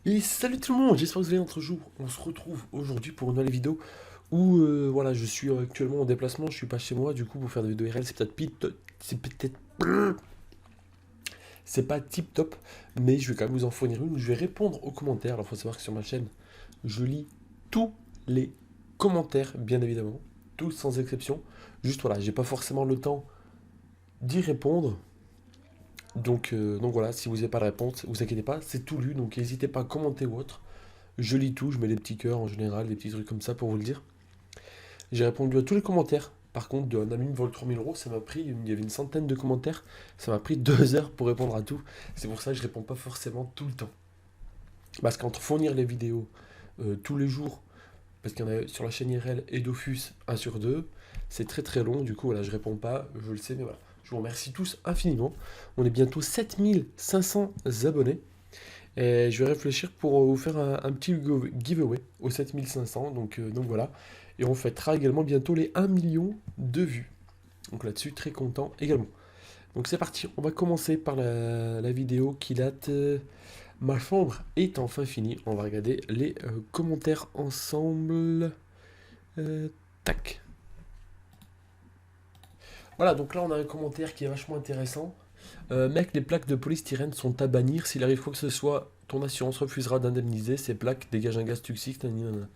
Et salut tout le monde, j'espère que vous allez un autre jour. On se retrouve aujourd'hui pour une nouvelle vidéo où voilà, je suis actuellement en déplacement, je suis pas chez moi, du coup pour faire des vidéos RL, c'est pas tip top, mais je vais quand même vous en fournir une. Je vais répondre aux commentaires. Alors faut savoir que sur ma chaîne, je lis tous les commentaires, bien évidemment, tous sans exception. Juste voilà, j'ai pas forcément le temps d'y répondre. Donc voilà, si vous n'avez pas de réponse, vous inquiétez pas, c'est tout lu, donc n'hésitez pas à commenter ou autre. Je lis tout, je mets des petits cœurs en général, des petits trucs comme ça pour vous le dire. J'ai répondu à tous les commentaires. Par contre, d'un ami me vole 3000 euros, ça m'a pris, il y avait une centaine de commentaires, ça m'a pris 2 heures pour répondre à tout. C'est pour ça que je réponds pas forcément tout le temps. Parce qu'entre fournir les vidéos tous les jours, parce qu'il y en a sur la chaîne IRL et Dofus un sur deux, c'est très très long. Du coup, voilà, je réponds pas, je le sais, mais voilà. Je vous remercie tous infiniment. On est bientôt 7500 abonnés. Et je vais réfléchir pour vous faire un petit giveaway aux 7500. Donc voilà. Et on fêtera également bientôt les 1 million de vues. Donc là-dessus, très content également. Donc c'est parti, on va commencer par la vidéo qui date. Ma chambre est enfin finie. On va regarder les commentaires ensemble. Tac. Voilà, donc là on a un commentaire qui est vachement intéressant. Mec, les plaques de polystyrène sont à bannir. S'il arrive quoi que ce soit, ton assurance refusera d'indemniser. Ces plaques dégagent un gaz toxique. Nanana.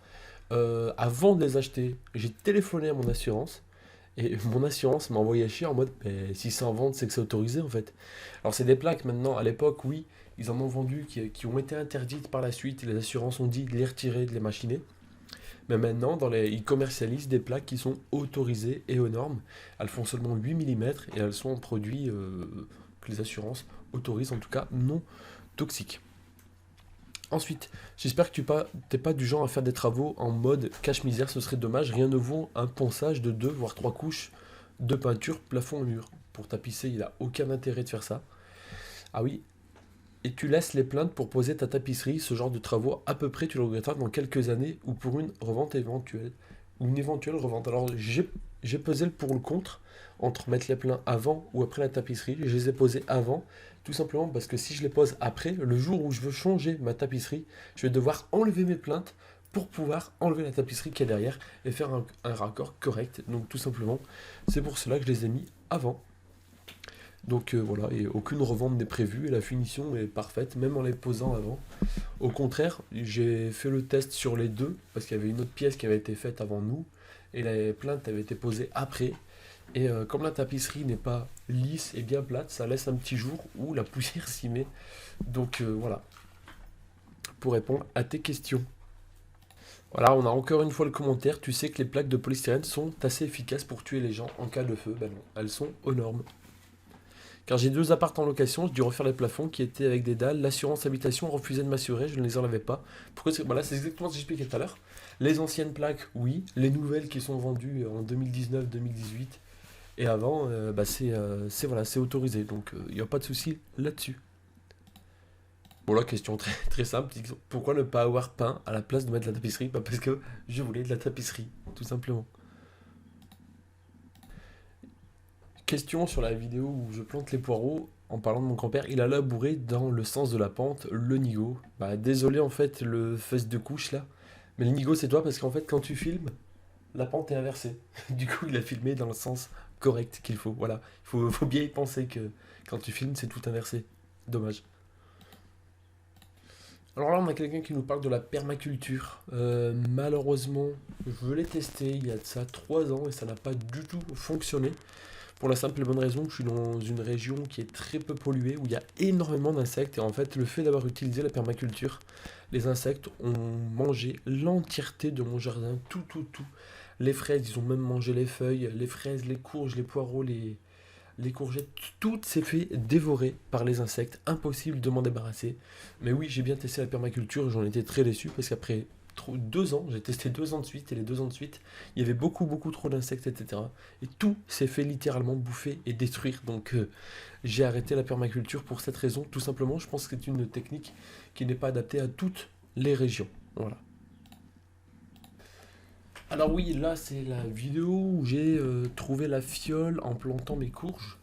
Avant de les acheter, j'ai téléphoné à mon assurance. Et mon assurance m'a envoyé chier en mode si ça en vente, c'est que c'est autorisé en fait. Alors c'est des plaques maintenant, à l'époque, oui, ils en ont vendu qui ont été interdites par la suite. Et les assurances ont dit de les retirer, de les machiner. Mais maintenant, ils commercialisent des plaques qui sont autorisées et aux normes. Elles font seulement 8 mm et elles sont en produits que les assurances autorisent, en tout cas non toxiques. Ensuite, j'espère que tu n'es pas du genre à faire des travaux en mode cache-misère, ce serait dommage. Rien ne vaut un ponçage de 2 voire 3 couches de peinture plafond et mur. Pour tapisser, il n'a aucun intérêt de faire ça. Ah oui, et tu laisses les plaintes pour poser ta tapisserie, ce genre de travaux, à peu près tu le regretteras dans quelques années ou pour une revente éventuelle. Ou une éventuelle revente. Alors j'ai pesé le pour le contre entre mettre les plaintes avant ou après la tapisserie. Je les ai posés avant, tout simplement parce que si je les pose après, le jour où je veux changer ma tapisserie, je vais devoir enlever mes plaintes pour pouvoir enlever la tapisserie qui est derrière et faire un raccord correct. Donc tout simplement, c'est pour cela que je les ai mis avant. Donc voilà, et aucune revente n'est prévue et la finition est parfaite, même en les posant avant. Au contraire, j'ai fait le test sur les deux, parce qu'il y avait une autre pièce qui avait été faite avant nous, et la plainte avait été posée après. Et comme la tapisserie n'est pas lisse et bien plate, ça laisse un petit jour où la poussière s'y met. Donc voilà, pour répondre à tes questions. Voilà, on a encore une fois le commentaire. Tu sais que les plaques de polystyrène sont assez efficaces pour tuer les gens en cas de feu. Ben non, elles sont aux normes. Car j'ai 2 apparts en location, j'ai dû refaire les plafonds qui étaient avec des dalles. L'assurance habitation refusait de m'assurer, je ne les enlevais pas. Pourquoi voilà, c'est exactement ce que j'expliquais tout à l'heure. Les anciennes plaques, oui. Les nouvelles qui sont vendues en 2019, 2018 et avant, voilà, c'est autorisé. Donc il n'y a pas de souci là-dessus. Bon, la question très, très simple, pourquoi ne pas avoir peint à la place de mettre de la tapisserie? Bah, parce que je voulais de la tapisserie, tout simplement. Question sur la vidéo où je plante les poireaux. En parlant de mon grand-père, il a labouré dans le sens de la pente le nigo. Bah désolé en fait le fesse de couche là. Mais le nigo c'est toi parce qu'en fait quand tu filmes, la pente est inversée. Du coup il a filmé dans le sens correct qu'il faut. Voilà. Faut bien y penser que quand tu filmes c'est tout inversé. Dommage. Alors là on a quelqu'un qui nous parle de la permaculture. Malheureusement je l'ai testé il y a de ça 3 ans et ça n'a pas du tout fonctionné. Pour la simple et bonne raison que je suis dans une région qui est très peu polluée, où il y a énormément d'insectes. Et en fait, le fait d'avoir utilisé la permaculture, les insectes ont mangé l'entièreté de mon jardin. Tout, tout, tout. Les fraises, ils ont même mangé les feuilles. Les fraises, les courges, les poireaux, les courgettes. Tout s'est fait dévorer par les insectes. Impossible de m'en débarrasser. Mais oui, j'ai bien testé la permaculture. J'en étais très déçu parce qu'après 2 ans, j'ai testé 2 ans de suite, et les 2 ans de suite, il y avait beaucoup, beaucoup trop d'insectes, etc. Et tout s'est fait littéralement bouffer et détruire. Donc j'ai arrêté la permaculture pour cette raison. Tout simplement, je pense que c'est une technique qui n'est pas adaptée à toutes les régions. Voilà. Alors oui, là c'est la vidéo où j'ai trouvé la fiole en plantant mes courges.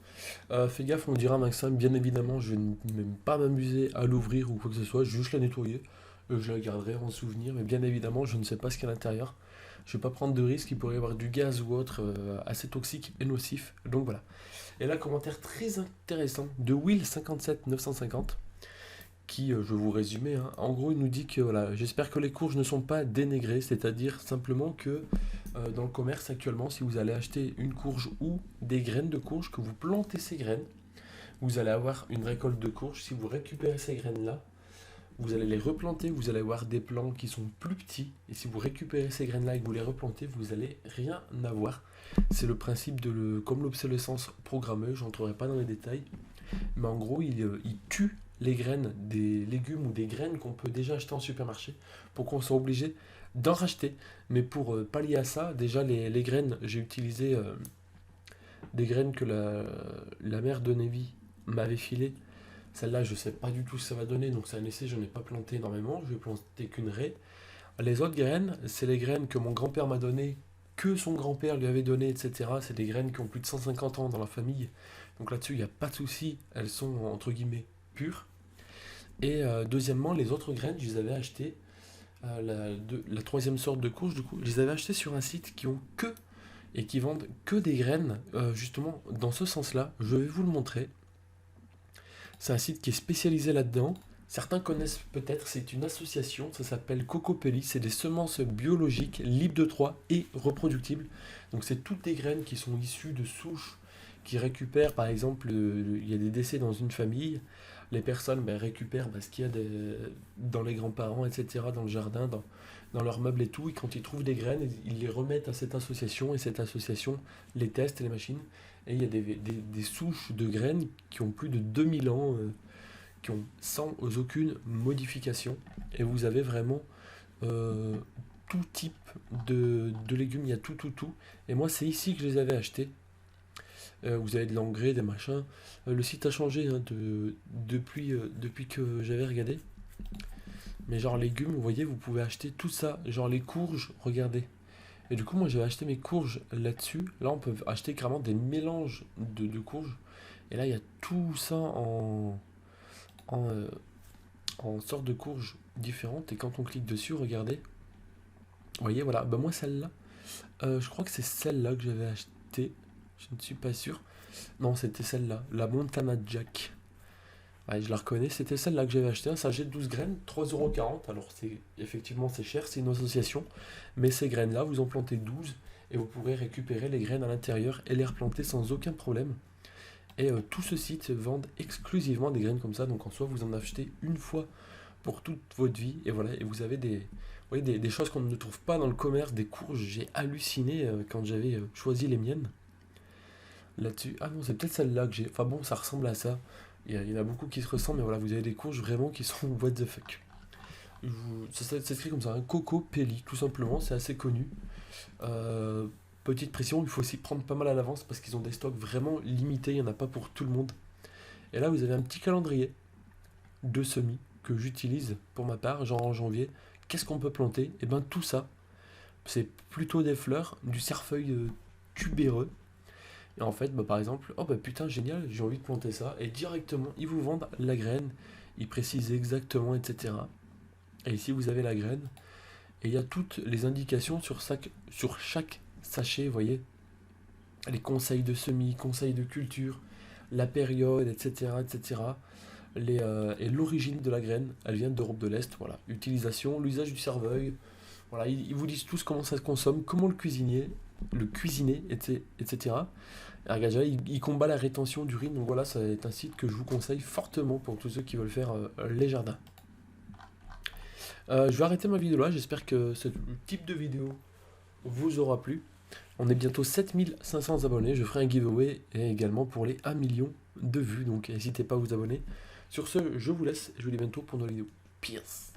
Fais gaffe, on dira Maxime, bien évidemment, je ne vais même pas m'amuser à l'ouvrir ou quoi que ce soit, je vais juste la nettoyer. Je la garderai en souvenir, mais bien évidemment, je ne sais pas ce qu'il y a à l'intérieur. Je ne vais pas prendre de risque, il pourrait y avoir du gaz ou autre assez toxique et nocif. Donc voilà. Et là, commentaire très intéressant de Will57950 qui, je vais vous résumer, hein, en gros, il nous dit que voilà, j'espère que les courges ne sont pas dénégrées, c'est-à-dire simplement que dans le commerce actuellement, si vous allez acheter une courge ou des graines de courge, que vous plantez ces graines, vous allez avoir une récolte de courges. Si vous récupérez ces graines-là, vous allez les replanter, vous allez avoir des plants qui sont plus petits, et si vous récupérez ces graines-là et que vous les replantez, vous allez rien avoir. C'est le principe comme l'obsolescence programmée, je n'entrerai pas dans les détails, mais en gros, il tue les graines des légumes ou des graines qu'on peut déjà acheter en supermarché pour qu'on soit obligé d'en racheter. Mais pour pallier à ça, déjà les graines, j'ai utilisé des graines que la mère de Nevi m'avait filées. Celle-là, je ne sais pas du tout ce que ça va donner, donc c'est un essai, je n'ai pas planté énormément, je vais planter qu'une raie. Les autres graines, c'est les graines que mon grand-père m'a données, que son grand-père lui avait donné, etc. C'est des graines qui ont plus de 150 ans dans la famille. Donc là-dessus, il n'y a pas de souci, elles sont entre guillemets pures. Et deuxièmement, les autres graines, je les avais achetées, la troisième sorte de courge, du coup, je les avais achetées sur un site qui ont que et qui vendent que des graines, justement, dans ce sens-là. Je vais vous le montrer. C'est un site qui est spécialisé là-dedans. Certains connaissent peut-être, c'est une association, ça s'appelle Cocopelli, c'est des semences biologiques, libres de Troie et reproductibles. Donc c'est toutes des graines qui sont issues de souches qui récupèrent, par exemple, il y a des décès dans une famille, les personnes récupèrent ce qu'il y a dans les grands-parents, etc., dans le jardin, dans leurs meubles et tout, et quand ils trouvent des graines, ils les remettent à cette association, et cette association les teste, les machines, et il y a des souches de graines qui ont plus de 2000 ans, qui ont sans aucune modification. Et vous avez vraiment euh, tout type de légumes, il y a tout, tout, tout. Et moi, c'est ici que je les avais achetés. Vous avez de l'engrais, des machins. Le site a changé hein, depuis que j'avais regardé. Mais genre légumes, vous voyez, vous pouvez acheter tout ça. Genre les courges, regardez. Et du coup, moi, j'avais acheté mes courges là-dessus. Là, on peut acheter carrément des mélanges de courges. Et là, il y a tout ça en, euh, en sortes de courges différentes. Et quand on clique dessus, regardez. Vous voyez, voilà. Bah, moi, celle-là, je crois que c'est celle-là que j'avais acheté. Je ne suis pas sûr. Non, c'était celle-là. La Montana Jack. Ouais, je la reconnais. C'était celle-là que j'avais acheté. Un sachet de 12 graines, 3,40 €. Alors, effectivement, c'est cher. C'est une association. Mais ces graines-là, vous en plantez 12. Et vous pourrez récupérer les graines à l'intérieur et les replanter sans aucun problème. Et tout ce site vend exclusivement des graines comme ça. Donc, en soi, vous en achetez une fois pour toute votre vie. Et voilà. Et vous avez vous voyez, des choses qu'on ne trouve pas dans le commerce. Des courges. J'ai halluciné quand j'avais choisi les miennes là-dessus. Ah non, c'est peut-être celle-là que j'ai. Enfin bon, ça ressemble à ça. Il y en a beaucoup qui se ressemblent, mais voilà, vous avez des courges vraiment qui sont what the fuck. Ça s'écrit comme ça, un Coco Pelli, tout simplement, c'est assez connu. Euh, Petite pression, il faut aussi prendre pas mal à l'avance parce qu'ils ont des stocks vraiment limités, il n'y en a pas pour tout le monde. Et là, vous avez un petit calendrier de semis que j'utilise pour ma part, genre en janvier. Qu'est-ce qu'on peut planter? Et bien tout ça, c'est plutôt des fleurs, du cerfeuil tubéreux. Et en fait, par exemple, oh bah putain, génial, j'ai envie de planter ça. Et directement, ils vous vendent la graine, ils précisent exactement, etc. Et ici, vous avez la graine. Et il y a toutes les indications sur chaque sachet, vous voyez. Les conseils de semis, conseils de culture, la période, etc. etc. Et l'origine de la graine, elle vient d'Europe de l'Est, voilà. Utilisation, l'usage du cerveuil, voilà, ils vous disent tous comment ça se consomme, comment le cuisiner, etc. Et regarde, là, il combat la rétention d'urine, donc voilà, ça va être un site que je vous conseille fortement pour tous ceux qui veulent faire les jardins. Je vais arrêter ma vidéo là, j'espère que ce type de vidéo vous aura plu. On est bientôt 7500 abonnés, je ferai un giveaway et également pour les 1 million de vues, donc n'hésitez pas à vous abonner. Sur ce, je vous laisse, je vous dis bientôt pour une nouvelle vidéo. Peace.